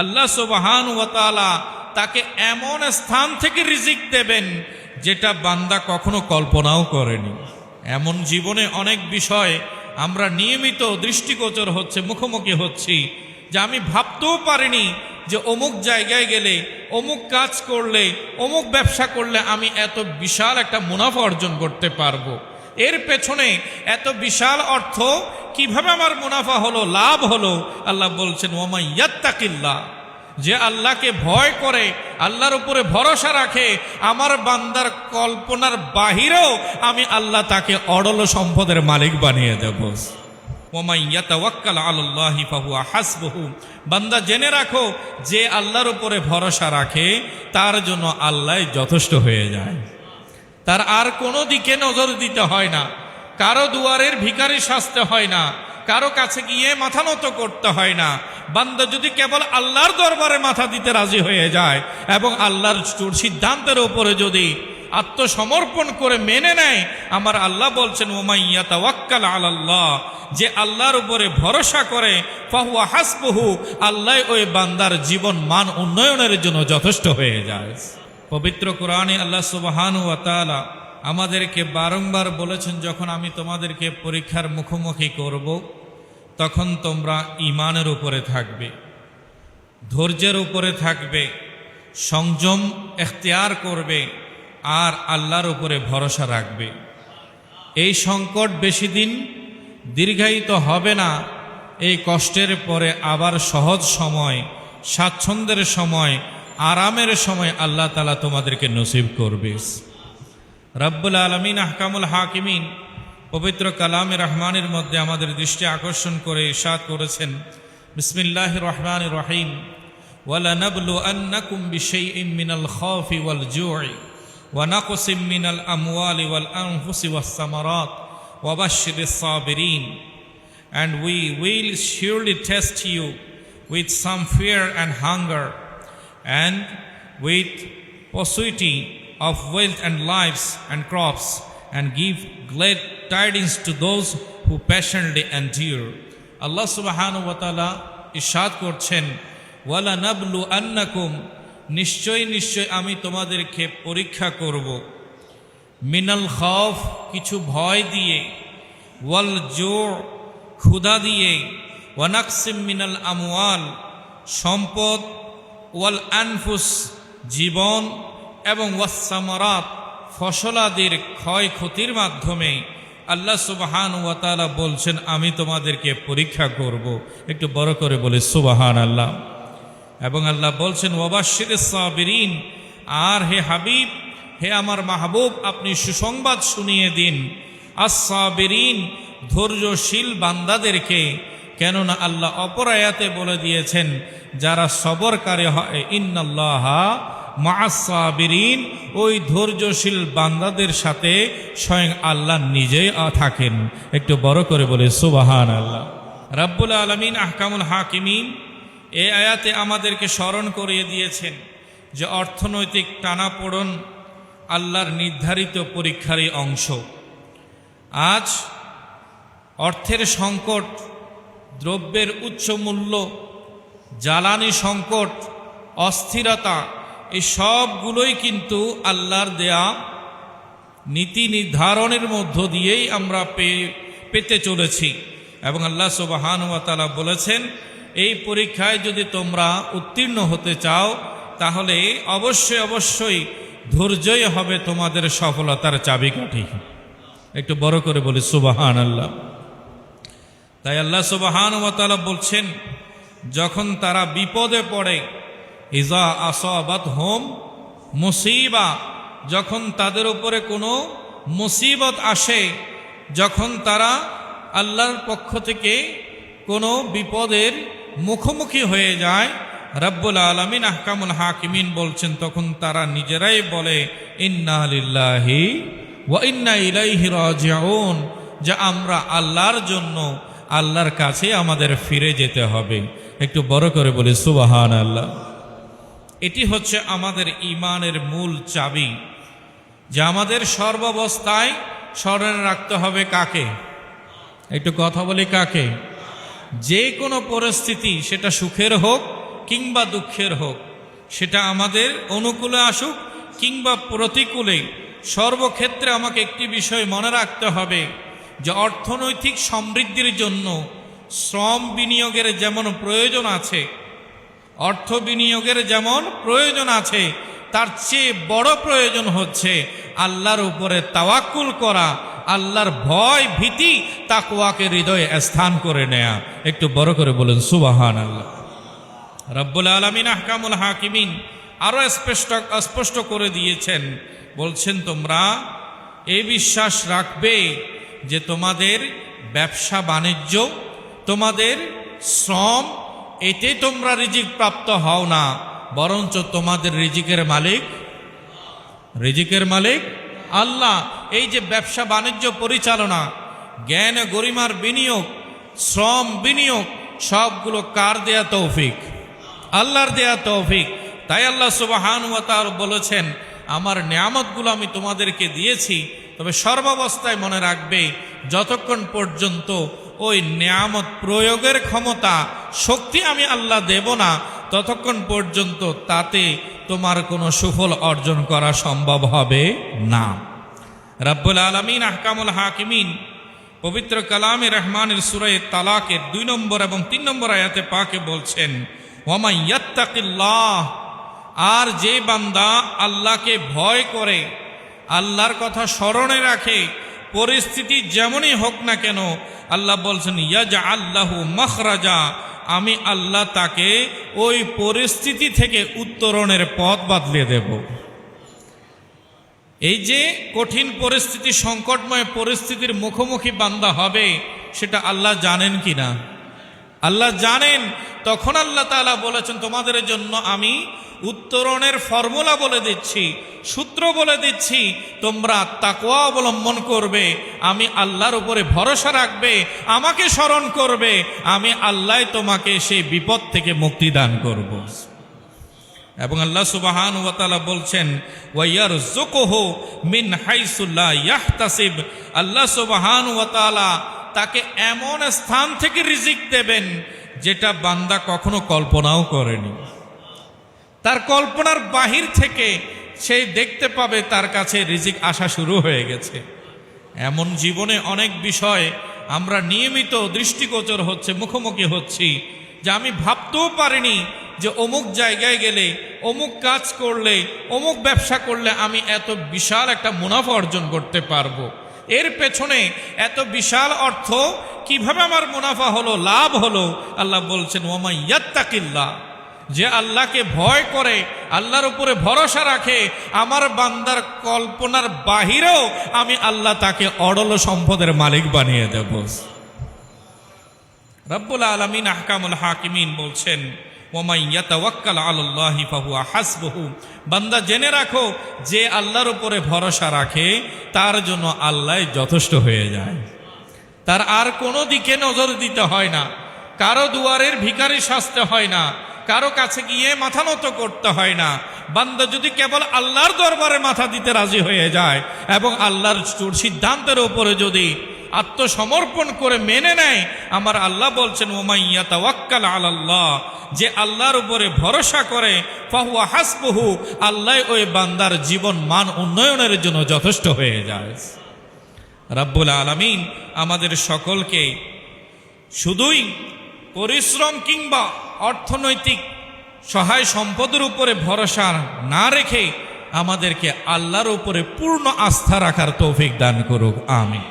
আল্লাহ সুবহানাহু ওয়া তাআলা তাকে এমন স্থান থেকে রিজিক দেবেন যেটা বান্দা কখনো কল্পনাও করেনি। এমন জীবনে অনেক বিষয় আমরা নিয়মিত দৃষ্টিগোচর হচ্ছে, মুখোমুখি হচ্ছি, যে আমি ভাবতেও পারিনি যে অমুক জায়গায় গেলে, অমুক কাজ করলে, অমুক ব্যবসা করলে আমি এত বিশাল একটা মুনাফা অর্জন করতে পারবো। এর পেছনে এত বিশাল অর্থ কিভাবে আমার মুনাফা হলো, লাভ হলো। আল্লাহ বলছেন ওয়া ইয়াত্তাকিল্লাহ, যে আল্লাহকে ভয় করে, আল্লাহর উপরে ভরসা রাখে, আমার বান্দার কল্পনার বাহিরেও আমি আল্লাহ তাকে অডল সম্পদের মালিক বানিয়ে দেব। ওয়ামান ইয়াতাওয়াক্কাল আলাল্লাহি ফাহুয়া হাসবুহু, বান্দা জেনে রাখো যে আল্লাহর উপরে ভরসা রাখে তার জন্য আল্লাহ যথেষ্ট হয়ে যায়। তার আর কোনো দিকে নজর দিতে হয় না, কারো দুয়ারের ভিখারি সাজতে হয় না, কারো কাছে গিয়ে মাথা নত করতে হয় না। বান্দা যদি কেবল আল্লাহর দরবারে মাথা দিতে রাজি হয়ে যায় এবং আল্লাহর সিদ্ধান্তের উপরে যদি আত্মসমর্পণ করে মেনে নেয়, আমার আল্লাহ বলছেন ওয়া মান ইয়াতাওয়াক্কাল আলাল্লাহ, যে আল্লাহর উপরে ভরসা করে ফাহুয়া হাসবুহু, আল্লাহ ওই বান্দার জীবন মান উন্নয়নের জন্য যথেষ্ট হয়ে যায়। পবিত্র কোরআনে আল্লাহ সুবহানাহু ওয়া তাআলা আমাদেরকে বারংবার বলেছেন, যখন আমি তোমাদেরকে পরীক্ষার মুখোমুখি করব তখন তোমরা ঈমানের উপরে থাকবে, ধৈর্যের উপরে থাকবে, সংযম এখতিয়ার করবে আর আল্লাহর উপরে ভরসা রাখবে। এই সংকট বেশি দিন দীর্ঘায়িত হবে না। এই কষ্টের পরে আবার সহজ সময়, স্বাচ্ছন্দ্যের সময়, আরামের সময় আল্লাহ তাআলা তোমাদেরকে নসিব করবে। রব্বুল আলামিন আহকামুল হাকিমিন পবিত্র কালামে রহমানের মধ্যে আমাদের দৃষ্টি আকর্ষণ করে ইরশাদ করেছেন, বিসমিল্লাহির রহমানির রহিম, ওয়ালানাবলুআন্নাকুম বিশাইইম মিনাল খাউফি ওয়াল জু'i ওয়া নাকসিম মিনাল আমওয়ালি ওয়াল আনফুসি ওয়াস সামারাত ওয়া বাশশিরিস Saverin, and we will surely test you with some fear and hunger, and with paucity of wealth and lives and crops, and give glad tidings to those who patiently endure. Allah subhanahu wa ta'ala ইরশাদ করছেন, ওয়ালা নাবলু আন্নাকুম, নিশ্চয় নিশ্চয় আমি তোমাদেরকে পরীক্ষা করব, মিনাল খাউফ, কিছু ভয় দিয়ে, ওয়াল জু', ক্ষুধা দিয়ে, ওয়া নাকসিম মিনাল আমওয়াল, সম্পদ, ওয়াল আনফুস, জীবন, এবং ওয়াস সামারাত, ফসলাদির ক্ষয়ক্ষতির মাধ্যমে আল্লাহ সুবহানাহু ওয়া তাআলা বলছেন আমি তোমাদেরকে পরীক্ষা করব। একটু বড় করে বলে সুবহানাল্লাহ। এবং আল্লাহ বলছেন ওয়া বাশশিরিস সাবিরিন, আর হে হাবিব, হে আমার মাহবুব, আপনি সুসংবাদ শুনিয়ে দিন আস-সাবিরিন, ধৈর্যশীল বান্দাদেরকে। কেননা আল্লাহ অপর আয়াতে বলে দিয়েছেন যারা সবরকারী হয়, ইন্নাল্লাহা মা'আস সাবিরিন, ওই ধৈর্যশীল বান্দাদের সাথে স্বয়ং আল্লাহ নিজেই থাকেন। একটু বড় করে বলে সুবহানাল্লাহ। রব্বুল আলামিন আহকামুল হাকিমিন এই আয়াতে আমাদেরকে স্মরণ করিয়ে দিয়েছেন যে অর্থনৈতিক টানাপোড়েন আল্লাহর নির্ধারিত পরীক্ষারই অংশ। আজ অর্থের সংকট, দ্রব্যের উচ্চ মূল্য, জ্বালানি সংকট, অস্থিরতা, এই সবগুলোই কিন্তু আল্লাহর দেয়া নীতি নির্ধারণের মধ্য দিয়েই আমরা পেতে চলেছি। এবং আল্লাহ সুবহানাহু ওয়া তাআলা বলেছেন এই পরীক্ষায় যদি তোমরা উত্তীর্ণ হতে চাও তাহলে অবশ্যই অবশ্যই ধৈর্যই হবে তোমাদের সফলতার চাবিকাঠি। একটু বড় করে বলি সুবহানাল্লাহ। তাই আল্লাহ সুবহানাহু ওয়া তাআলা বলছেন যখন তারা বিপদে পড়ে, ইজা আসাবাতহুম মুসিবা, যখন তাদের উপরে কোনো মুসিবত আসে, যখন তারা আল্লাহর পক্ষ থেকে কোনো বিপদের মুখোমুখি হয়ে যায়, রব্বুল আলামিন আহকামুল হাকিমিন বলছেন তখন তারা নিজেরাই বলে ইন্না লিল্লাহি ওয়া ইন্না ইলাইহি রাজিউন, যে আমরা আল্লাহর জন্য, আল্লাহর কাছে আমাদের ফিরে যেতে হবে। একটু বড় করে বলি সুবহানাল্লাহ। এটি হচ্ছে আমাদের ঈমানের মূল চাবি, যে আমাদের সর্বাবস্থায় স্মরণে রাখতে হবে কাকে? একটু কথা বলি কাকে? যে কোনো পরিস্থিতি, সেটা সুখের হোক কিংবা দুঃখের হোক, সেটা আমাদের অনুকূলে আসুক কিংবা প্রতিকূলে, সর্বক্ষেত্রে আমাকে একটি বিষয় মনে রাখতে হবে যে অর্থনৈতিক সমৃদ্ধির জন্য শ্রম বিনিয়োগের যেমন প্রয়োজন আছে, অর্থ বিনিয়োগের যেমন প্রয়োজন আছে, তার চেয়ে বড় প্রয়োজন হচ্ছে আল্লাহর উপরে তাওয়াক্কুল করা, আল্লাহর ভয় ভীতি তাকওয়াকে হৃদয়ে স্থান করে নেয়া। একটু বড় করে বলেন সুবহানাল্লাহ। রব্বুল আলামিন আহকামুল হাকিমিন আরো স্পষ্ট করে দিয়েছেন, বলছেন তোমরা এই বিশ্বাস রাখবে যে তোমাদের ব্যবসা বাণিজ্য, তোমাদের শ্রম, এতে তোমরা রিজিক প্রাপ্ত হও না, বরঞ্চ তোমাদের রিজিকের মালিক আল্লাহ। এই যে ব্যবসা বাণিজ্য পরিচালনা, জ্ঞান গরিমার বিনিয়োগ, শ্রম বিনিয়োগ, সবগুলো কার দেয়া তৌফিক? আল্লাহর দেয়া তৌফিক। তাই আল্লাহ সুবহানাহু ওয়া তাআলা বলেছেন, আমার নিয়ামতগুলো আমি তোমাদেরকে দিয়েছি, তবে সর্বাবস্থায় মনে রাখবে যতক্ষণ পর্যন্ত ওই নিয়ামত প্রয়োগের ক্ষমতা শক্তি আমি আল্লাহ দেব না, ততক্ষণ পর্যন্ত তাতে তোমার কোনো সুফল অর্জন করা সম্ভব হবে না। রব্বুল আলামিন আহকামুল হাকিমিন পবিত্র কালামে রহমানের সূরা তালাকের 2 নম্বর এবং 3 নম্বর আয়াতে পাকে বলছেন, ওয়া ইয়াত্তাকিল্লাহ, আর যে বান্দা আল্লাহকে ভয় করে, আল্লাহর কথা স্মরণে রাখে, পরিস্থিতি যেমনই হোক না কেন, আল্লাহ বলছেন ইয়াজআল লাহু মাখরাজা, আমি আল্লাহ তাকে ওই পরিস্থিতি থেকে উত্তরণের পথ বাতলে দেব। এই যে কঠিন পরিস্থিতি, সংকটময় পরিস্থিতির মুখোমুখি বান্দা হবে, সেটা আল্লাহ জানেন কিনা? আল্লাহ জানেন। তখন আল্লাহ তাআলা বলেছেন, তোমাদের জন্য আমি উত্তরণের ফর্মুলা বলে দিচ্ছি, সূত্র বলে দিচ্ছি, তোমরা তাকওয়া অবলম্বন করবে, আমি আল্লাহর উপরে ভরসা রাখবে, আমাকে স্মরণ করবে, আমি আল্লাহ তোমাকে সেই বিপদ থেকে মুক্তি দান করব। এবং আল্লাহ সুবহানাহু ওয়া তাআলা বলছেন, ওয়া ইয়ারযুকুহু মিন হাইসু লা ইয়াহতাসিব, আল্লাহ সুবহানাহু ওয়া তাআলা তাকে এমন স্থান থেকে রিজিক দেবেন যেটা বান্দা কখনো কল্পনাও করেনি। তার কল্পনার বাহির থেকে সে দেখতে পাবে তার কাছে রিজিক আসা শুরু হয়ে গেছে। এমন জীবনে অনেক বিষয় আমরা নিয়মিত দৃষ্টিগোচর হচ্ছে, মুখোমুখি হচ্ছি, যে আমি ভাবতেও পারিনি যে অমুক জায়গায় গেলে, অমুক কাজ করলে, অমুক ব্যবসা করলে আমি এত বিশাল একটা মুনাফা অর্জন করতে পারবো। এর পেছনে এত বিশাল অর্থ কিভাবে আমার মুনাফা হলো, লাভ হলো? আল্লাহ বলছেন, ওয়া ইয়াত্তাকিল্লাহ, যে আল্লাহকে ভয় করে, আল্লাহর উপরে ভরসা রাখে, আমার বান্দার কল্পনার বাহিরেও আমি আল্লাহ তাকে অডল সম্পদের মালিক বানিয়ে দেব। রব্বুল আলামিন আহকামুল হাকিমিন বলছেন, ওয়া ইয়াতাওয়াক্কাল আলাল্লাহি ফাহুয়া হাসবুহু, বান্দা জেনে রাখো, যে আল্লাহর উপরে ভরসা রাখে তার জন্য আল্লাহ যথেষ্ট হয়ে যায়। তার আর কোনো দিকে নজর দিতে হয় না, কারো দুয়ারের ভিখারি সাজতে হয় না, কারো কাছে গিয়ে মাথা নত করতে হয় না। বান্দা যদি কেবল আল্লাহর দরবারে মাথা দিতে রাজি হয়ে যায় এবং আল্লাহর সিদ্ধান্তের উপরে যদি আত্মসমর্পণ করে মেনে নেয়, আমার আল্লাহ বলছেন, ওয়া ইয়াতাওয়াক্কাল আলাল্লাহ, যে আল্লাহর উপরে ভরসা করে, ফাহুয়া হাসবুহু, আল্লাহ ওই বান্দার জীবন মান উন্নয়নের জন্য যথেষ্ট হয়ে যায়। রব্বুল আলামিন আমাদের সকলকে শুধুই পরিশ্রম কিংবা অর্থনৈতিক সহায় সম্পদের উপরে ভরসা না রেখে আমাদেরকে আল্লাহর উপরে পূর্ণ আস্থা রাখার তৌফিক দান করুক। আমিন।